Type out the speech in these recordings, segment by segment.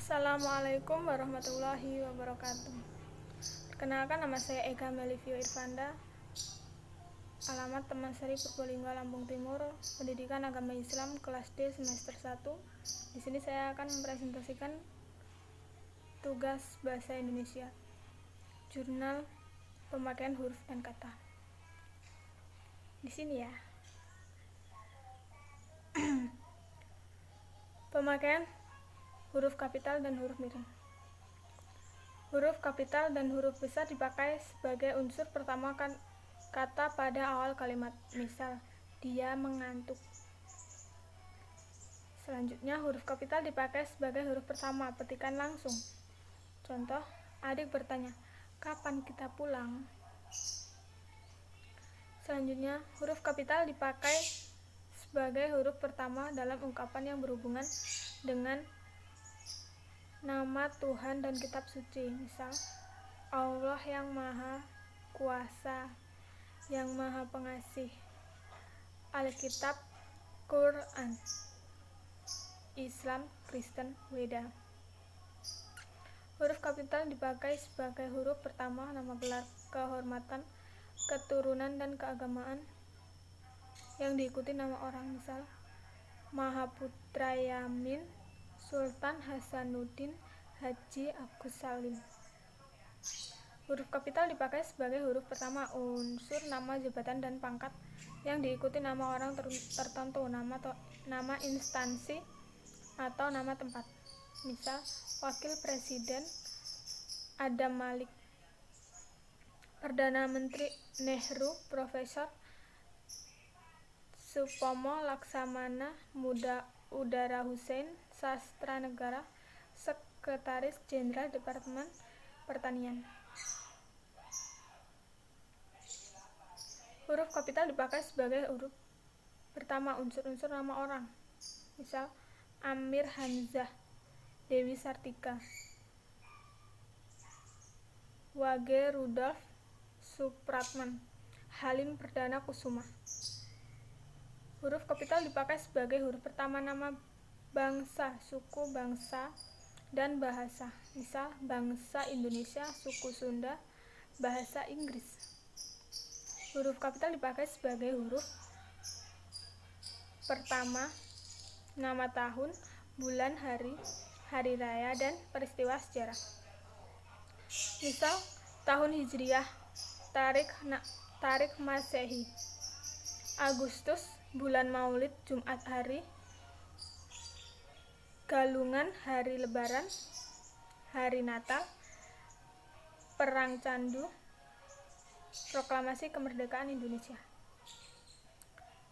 Assalamualaikum warahmatullahi wabarakatuh. Perkenalkan, nama saya Ega Melivio Irfanda, alamat Taman Sari Purbalingga, Lampung Timur, pendidikan agama Islam kelas D semester 1. Di sini saya akan mempresentasikan tugas bahasa Indonesia, jurnal pemakaian huruf dan kata. Di sini ya. Pemakaian huruf kapital dan huruf miring. Huruf kapital dan huruf besar dipakai sebagai unsur pertama kata pada awal kalimat. Misal, dia mengantuk. Selanjutnya, huruf kapital dipakai sebagai huruf pertama petikan langsung. Contoh, adik bertanya, kapan kita pulang? Selanjutnya, huruf kapital dipakai sebagai huruf pertama dalam ungkapan yang berhubungan dengan nama Tuhan dan kitab suci. Misal, Allah yang Maha Kuasa, yang Maha Pengasih, Alkitab, Quran, Islam, Kristen, Weda. Huruf kapital dipakai sebagai huruf pertama nama gelar kehormatan, keturunan, dan keagamaan yang diikuti nama orang. Misal, Mahaputra Yamin, Sultan Hasanuddin, Haji Agus Salim. Huruf kapital dipakai sebagai huruf pertama unsur nama jabatan dan pangkat yang diikuti nama orang tertentu, nama instansi, atau nama tempat. Misal, Wakil Presiden Adam Malik, Perdana Menteri Nehru, Profesor Supomo Laksamana, Udara Hussein, Sastra Negara, Sekretaris Jenderal Departemen Pertanian. Huruf kapital dipakai sebagai huruf pertama unsur-unsur nama orang. Misal, Amir Hamzah, Dewi Sartika, Wage Rudolf Supratman, Halim Perdana Kusuma. Huruf kapital dipakai sebagai huruf pertama nama bangsa, suku, bangsa, dan bahasa. Misal, bangsa Indonesia, suku Sunda, bahasa Inggris. Huruf kapital dipakai sebagai huruf pertama nama tahun, bulan, hari, hari raya, dan peristiwa sejarah. Misal, tahun Hijriah, Tarik Masehi, Agustus, bulan Maulid, Jumat hari, Galungan, hari Lebaran, hari Natal, Perang Candu, Proklamasi Kemerdekaan Indonesia.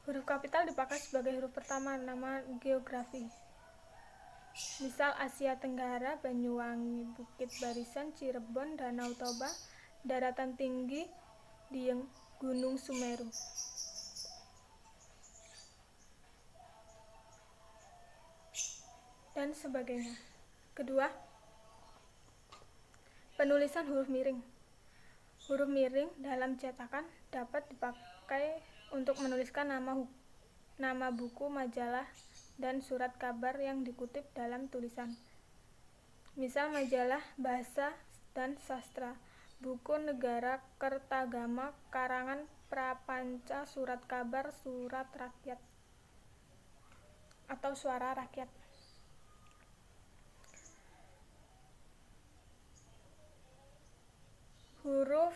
Huruf kapital dipakai sebagai huruf pertama nama geografi. Misal, Asia Tenggara, Banyuwangi, Bukit Barisan, Cirebon, Danau Toba, daratan tinggi, Dieng, Gunung Sumeru. Dan sebagainya. Kedua, penulisan huruf miring. Huruf miring dalam cetakan dapat dipakai untuk menuliskan nama buku, majalah, dan surat kabar yang dikutip dalam tulisan. Misal, majalah Bahasa dan Sastra, buku Negara Kertagama, karangan Prapanca, surat kabar, surat rakyat, atau suara rakyat. Huruf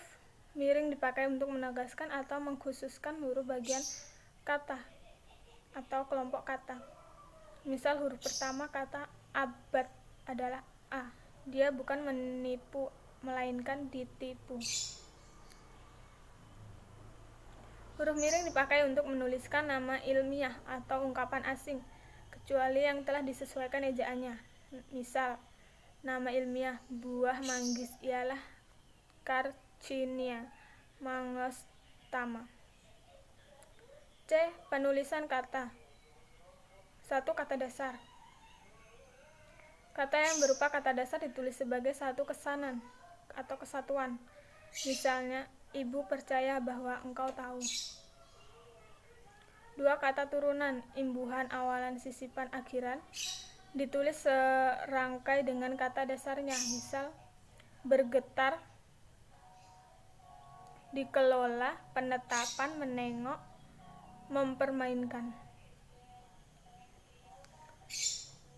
miring dipakai untuk menegaskan atau mengkhususkan huruf bagian kata atau kelompok kata. Misal, huruf pertama kata abad adalah A. Dia bukan menipu, melainkan ditipu. Huruf miring dipakai untuk menuliskan nama ilmiah atau ungkapan asing, kecuali yang telah disesuaikan ejaannya. Misal, nama ilmiah buah manggis ialah Carcinia mangostama. C. Penulisan kata. 1. Kata dasar. Kata yang berupa kata dasar ditulis sebagai satu kesanan atau kesatuan. Misalnya, ibu percaya bahwa engkau tahu. 2. Kata turunan, imbuhan, awalan, sisipan, akhiran, ditulis serangkai dengan kata dasarnya. Misal, bergetar, dikelola, penetapan, menengok, mempermainkan.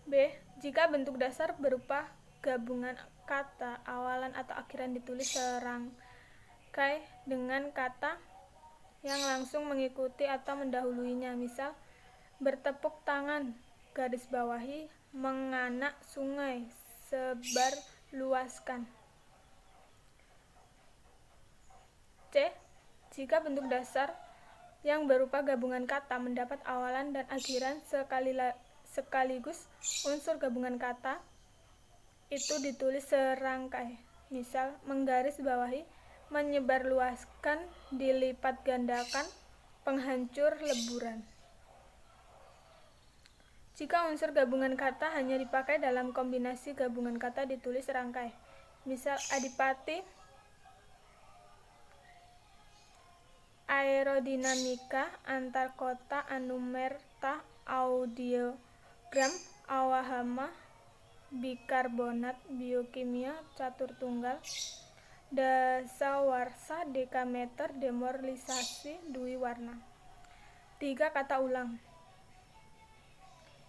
B. Jika bentuk dasar berupa gabungan kata, awalan atau akhiran ditulis serangkai dengan kata yang langsung mengikuti atau mendahuluinya. Misal, bertepuk tangan, garis bawahi, menganak sungai, sebar luaskan. C. Jika bentuk dasar yang berupa gabungan kata mendapat awalan dan akhiran sekaligus unsur gabungan kata itu ditulis serangkai. Misal, menggaris bawahi, menyebarluaskan, dilipat gandakan, penghancur leburan. Jika unsur gabungan kata hanya dipakai dalam kombinasi gabungan kata ditulis serangkai. Misal, adipati, aerodinamika, antar kota, anumerta, audiogram, awahama, bikarbonat, biokimia, catur tunggal, dasawarsa, dekameter, demoralisasi, dwi warna. 3. Kata ulang.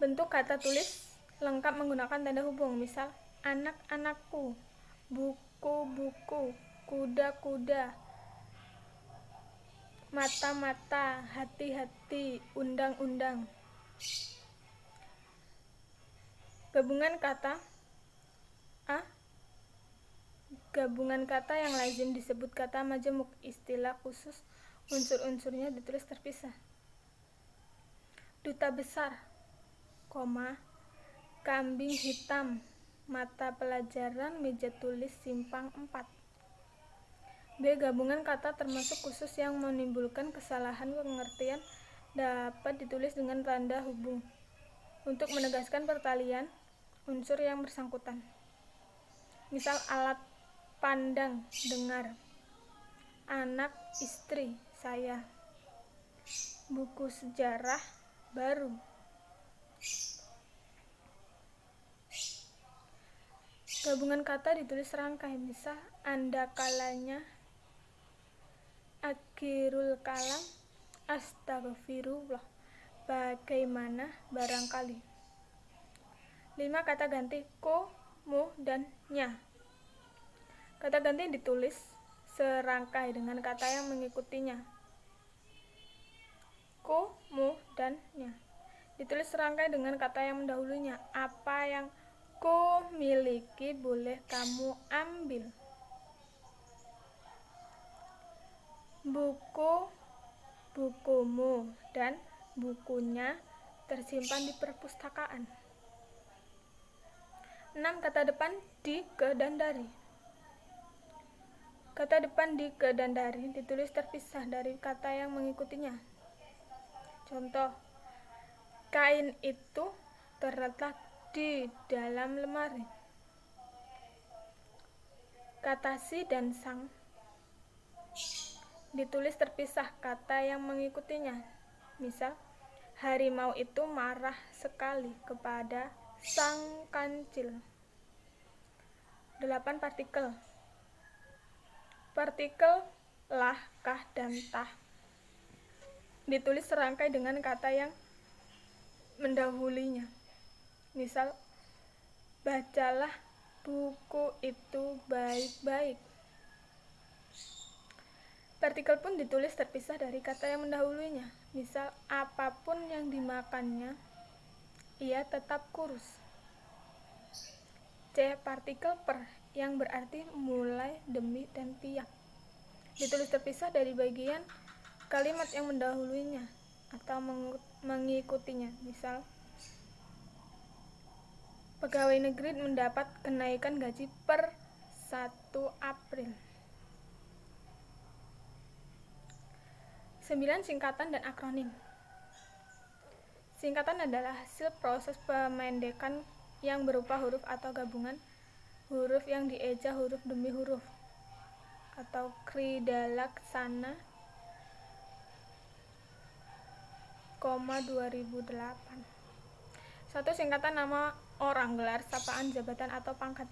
Bentuk kata tulis lengkap menggunakan tanda hubung. Misal, anak-anakku, buku-buku, kuda-kuda, mata-mata, hati-hati, undang-undang. Gabungan kata A. Gabungan kata yang lazim disebut kata majemuk. Istilah khusus unsur-unsurnya ditulis terpisah. Duta besar, koma, kambing hitam, mata pelajaran, meja tulis, simpang 4. B. Gabungan kata termasuk khusus yang menimbulkan kesalahan pengertian dapat ditulis dengan tanda hubung untuk menegaskan pertalian unsur yang bersangkutan. Misal, alat pandang, dengar, anak, istri, saya, buku sejarah, baru. Gabungan kata ditulis serangkai. Misal, anda kalanya, akhirul kalam, astagfirullah, bagaimana, barangkali. 5. Kata ganti, ku, mu, dan nya. Kata ganti ditulis serangkai dengan kata yang mengikutinya. Ku, mu, dan nya. Ditulis serangkai dengan kata yang mendahulunya. Apa yang ku miliki boleh kamu ambil. Buku, bukumu, dan bukunya tersimpan di perpustakaan. 6. Kata depan di, ke, dan dari. Kata depan di, ke, dan dari ditulis terpisah dari kata yang mengikutinya. Contoh, kain itu terletak di dalam lemari. Kata si dan sang ditulis terpisah kata yang mengikutinya. Misal, harimau itu marah sekali kepada sang kancil. 8. Partikel. Partikel lah, kah, dan tah ditulis serangkai dengan kata yang mendahulunya. Misal, bacalah buku itu baik-baik. Partikel pun ditulis terpisah dari kata yang mendahulunya. Misal, apapun yang dimakannya, ia tetap kurus. C. Partikel per, yang berarti mulai, demi, dan pihak. Ditulis terpisah dari bagian kalimat yang mendahulunya atau mengikutinya. Misal, pegawai negeri mendapat kenaikan gaji per 1 April. 9. Singkatan dan akronim. Singkatan adalah hasil proses pemendekan yang berupa huruf atau gabungan huruf yang dieja huruf demi huruf atau Kridalaksana, 2008. 1. Singkatan nama orang, gelar, sapaan, jabatan, atau pangkat.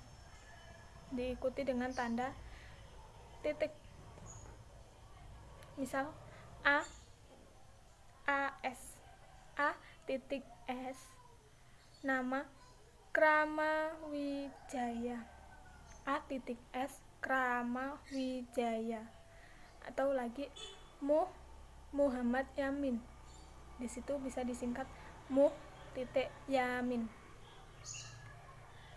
Diikuti dengan tanda titik. Misal A, AS, A titik S, nama Kramawijaya, A titik S, Kramawijaya. Atau lagi Muhammad Yamin, di situ bisa disingkat Yamin.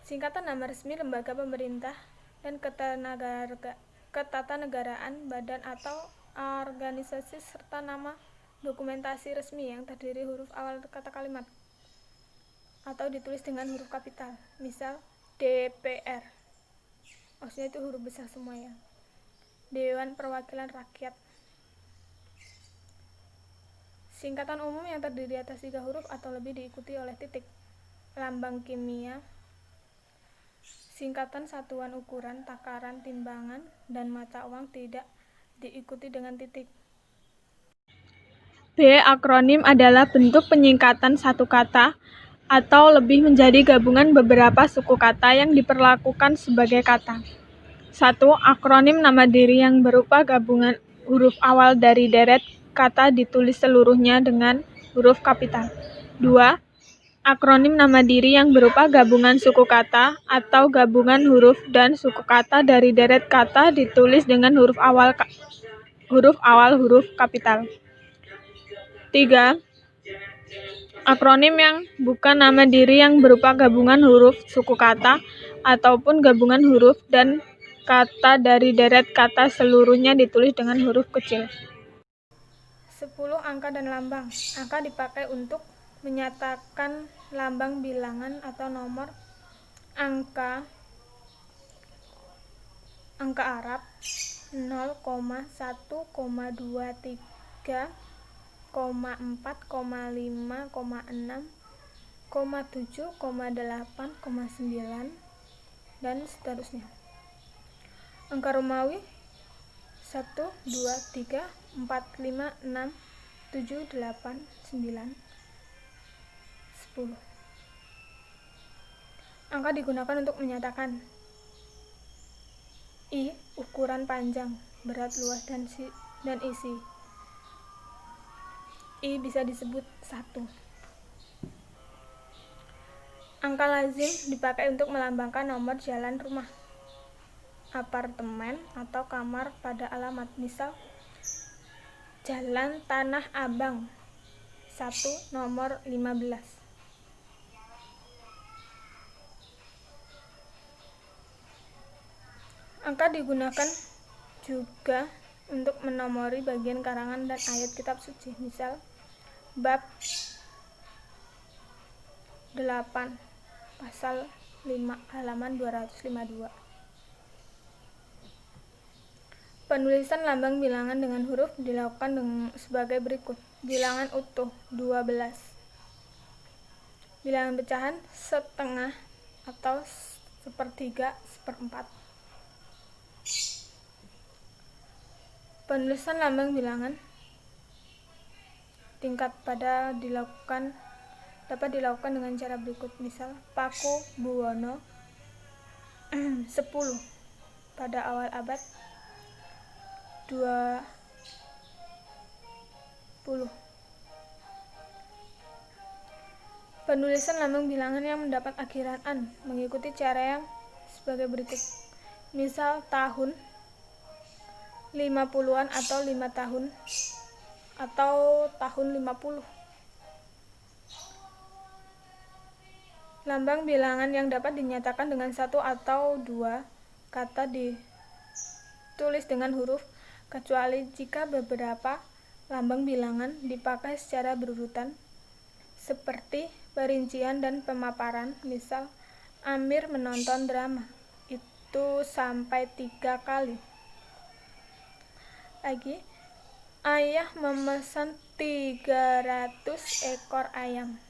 Singkatan nama resmi lembaga pemerintah dan ketatanegaraan, badan atau organisasi, serta nama dokumentasi resmi yang terdiri huruf awal kata kalimat atau ditulis dengan huruf kapital. Misal DPR, maksudnya itu huruf besar semua ya. Dewan Perwakilan Rakyat. Singkatan umum yang terdiri atas 3 huruf atau lebih diikuti oleh titik. Lambang kimia, singkatan satuan ukuran, takaran, timbangan, dan mata uang tidak diikuti dengan titik. B. Akronim adalah bentuk penyingkatan satu kata atau lebih menjadi gabungan beberapa suku kata yang diperlakukan sebagai kata. 1. Akronim nama diri yang berupa gabungan huruf awal dari deret kata ditulis seluruhnya dengan huruf kapital. 2. Akronim nama diri yang berupa gabungan suku kata atau gabungan huruf dan suku kata dari deret kata ditulis dengan huruf awal huruf kapital. 3. Akronim yang bukan nama diri yang berupa gabungan huruf suku kata ataupun gabungan huruf dan kata dari deret kata seluruhnya ditulis dengan huruf kecil. 10. Angka dan lambang. Angka dipakai untuk menyatakan lambang bilangan atau nomor. Angka Arab 0, 1, 2, 3, 4, 5, 6, 7, 8, 9, dan seterusnya. Angka Romawi 1, 2, 3, 4, 5, 6, 7, 8, 9, 10. Angka digunakan untuk menyatakan I, ukuran panjang, berat, luas, dan isi. I bisa disebut 1. Angka lazim dipakai untuk melambangkan nomor jalan, rumah, apartemen, atau kamar pada alamat. Misal Jalan Tanah Abang 1, nomor 15. Angka digunakan juga untuk menomori bagian karangan dan ayat kitab suci. Misal bab 8 pasal 5 halaman 252. Penulisan lambang bilangan dengan huruf dilakukan sebagai berikut. Bilangan utuh 12. Bilangan pecahan setengah atau sepertiga, seperempat. Penulisan lambang bilangan tingkat dapat dilakukan dengan cara berikut. Misal Paku Buwono 10 pada awal abad 20. Penulisan lambang bilangan yang mendapat akhiran an mengikuti cara yang sebagai berikut. Misal tahun 50-an atau 5 tahun atau tahun 50. Lambang bilangan yang dapat dinyatakan dengan 1 atau 2 kata ditulis dengan huruf, kecuali jika beberapa lambang bilangan dipakai secara berurutan seperti perincian dan pemaparan. Misal Amir menonton drama itu sampai 3 kali. Lagi ayah memesan 300 ekor ayam.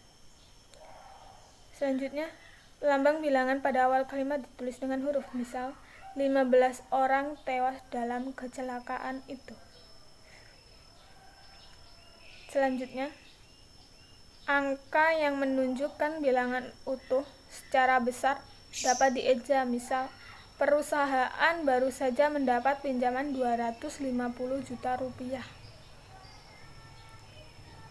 Selanjutnya lambang bilangan pada awal kalimat ditulis dengan huruf. Misal 15 orang tewas dalam kecelakaan itu. Selanjutnya angka yang menunjukkan bilangan utuh secara besar dapat dieja. Misal, perusahaan baru saja mendapat pinjaman 250 juta rupiah.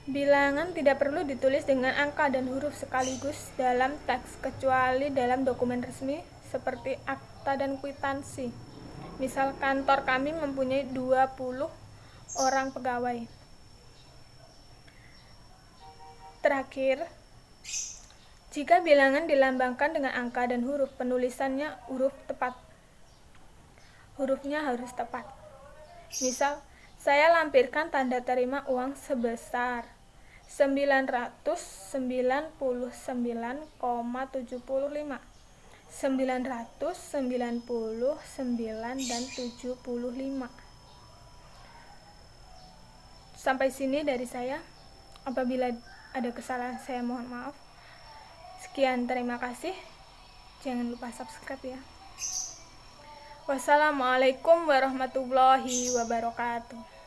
Bilangan tidak perlu ditulis dengan angka dan huruf sekaligus dalam teks, kecuali dalam dokumen resmi seperti akta dan kwitansi. Misal, kantor kami mempunyai 20 orang pegawai. Terakhir, jika bilangan dilambangkan dengan angka dan huruf, penulisannya huruf tepat. Hurufnya harus tepat. Misal, saya lampirkan tanda terima uang sebesar 999,75, 999 dan 75. Sampai sini dari saya. Apabila ada kesalahan, saya mohon maaf. Sekian, terima kasih. Jangan lupa subscribe ya. Wassalamualaikum warahmatullahi wabarakatuh.